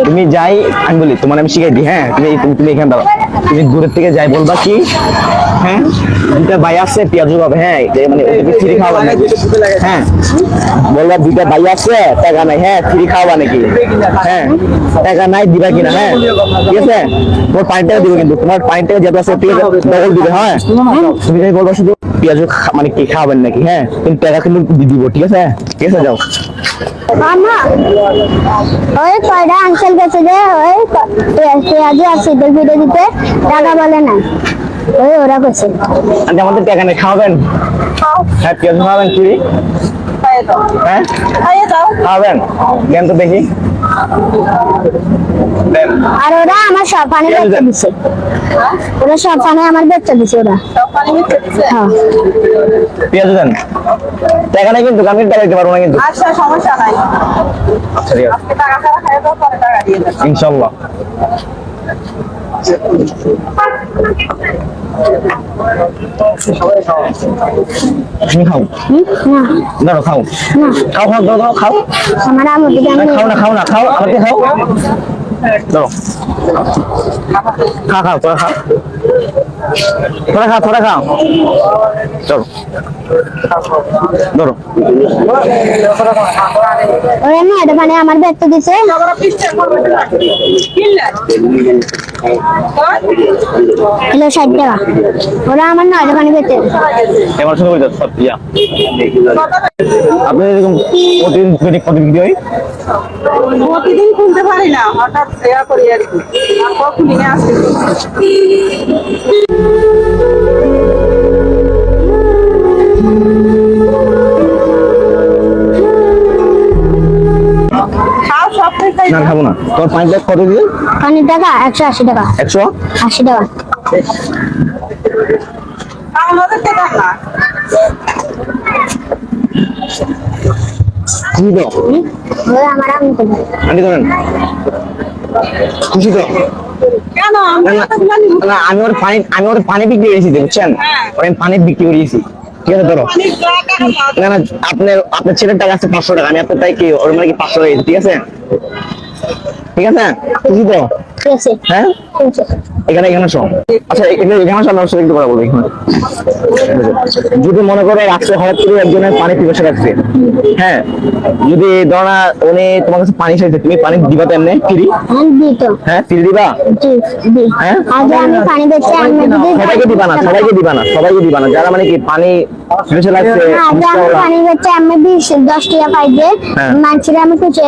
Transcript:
তুমি যাই আমি বলি তোমার আমি শিখাই দিই। হ্যাঁ তুমি তুমি তুমি এখানে দাঁড়াও, তুমি দূরের থেকে যাই বলবা কি, হ্যাঁ দুইটা ভাই আছে পেঁয়াজু পাবে, হ্যাঁ মানে ফ্রি খাওয়া নাকি, হ্যাঁ বলবা দুইটা ভাই আছে টাকা নাই, হ্যাঁ ফ্রি খাওয়া নাকি, হ্যাঁ টাকা নাই দিবা কিনা, হ্যাঁ ঠিক আছে তোমার 5 টাকা দিবে, কিন্তু তোমার 5 টাকা যেটা আছে ডবল দিবে। হ্যাঁ তুমি যাই বলবা শুধু পেঁয়াজু মানে কি খাওয়াবেন নাকি, হ্যাঁ কিন্তু টাকা কিন্তু দিব, ঠিক আছে? ঠিক আছে যাও। মামা ওই কয়টা আঙ্কেল গেছে যে ওই পেঁয়াজু আছে ভিডিও দিতে, টাকা বলে না, ওই ওরা করছে। আচ্ছা আমাদের টাকা নেই, খাওয়াবেন? হ্যাঁ পেঁয়াজু খাওয়াবেন ফ্রি, হ্যাঁ খাওয়াবেন কেন তো দেখি। আর ওরা আমার সব পানি বেচতে দিছে, ওরা সব পানি আমার বেচতে দিছে, ওরা সব পানি বেচতে দিছে। হ্যাঁ পেঁয়াজু দেন, টাকা নাই কিন্তু আমি টাকা দিতে পারবো না কিন্তু। আচ্ছা সমস্যা নাই, আচ্ছা ঠিক আছে, আজকে টাকা ছাড়া খাইয়ে দাও, পরে টাকা দিয়ে দেব ইনশাআল্লাহ। তুমি খাও না দাঁড়ো, খাও না খাও খাও দাও খাও, আমার আমু দিকে আমি খাও না খাও না খাও, আমাকে খাও দাও, খা খাও তোরা খা, তোরা খাও চলো ধরো। ওরা না এটা মানে আমার বেচতে দিছে, কিলো 60 টাকা, ওরা আমার 9 টাকা বেচতে। এবার শুরু করে যাচ্ছে সব ইয়া আপনাদের এরকম প্রতিদিন কত বিক্রি হয়? প্রতিদিন খুলতে পারি না, হঠাৎ দেয়া করি আর কি, কখন নিয়ে আসি। খাও সব খাই না খাবো না, তোমার 5 লাখ কত দিয়ে? পানির টাকা 180 টাকা, 180 টাকা। আমাদের টাকা না খুশি তো? ওরা আমার আমু দিকে আন্টি ধরেন, খুশি তো? কেন না, না, আমি ওর পানি বিক্রি করেছি বুঝছেন, আমি পানি বিক্রি করেছি, ঠিক আছে ধরো। না না আপনার ছেলের টাকা আছে 500 টাকা, আমি আপনার তাই কি ওর মানে কি 500 টাকা দিয়েছি, ঠিক আছে ঠিক আছে খুশি তো? ঠিক আছে, হ্যাঁ ঠিক আছে। এখানে শো, আচ্ছা এখানে শো, আমার সাথে একটু কথা বলবো এখানে। যদি মনে করো রাস্তায় হঠাৎ করে একজনের পানি পিপাসা লাগছে, হ্যাঁ যদি ধরো না উনি তোমার কাছে পানি চাইছে, তুমি পানি দিবা তেমনি ফ্রি? আমি দিই তো, হ্যাঁ ফ্রি দিবা? জি দিই। হ্যাঁ আজ আমি পানি বেচতে আমি যদি সবাইকে দিবা না, যারা মানে কি পানি পিপাসা লাগছে আজ আমি পানি বেচতে আমি 10 টাকা পাই যে হ্যাঁ। মানুষের আমি খুঁজে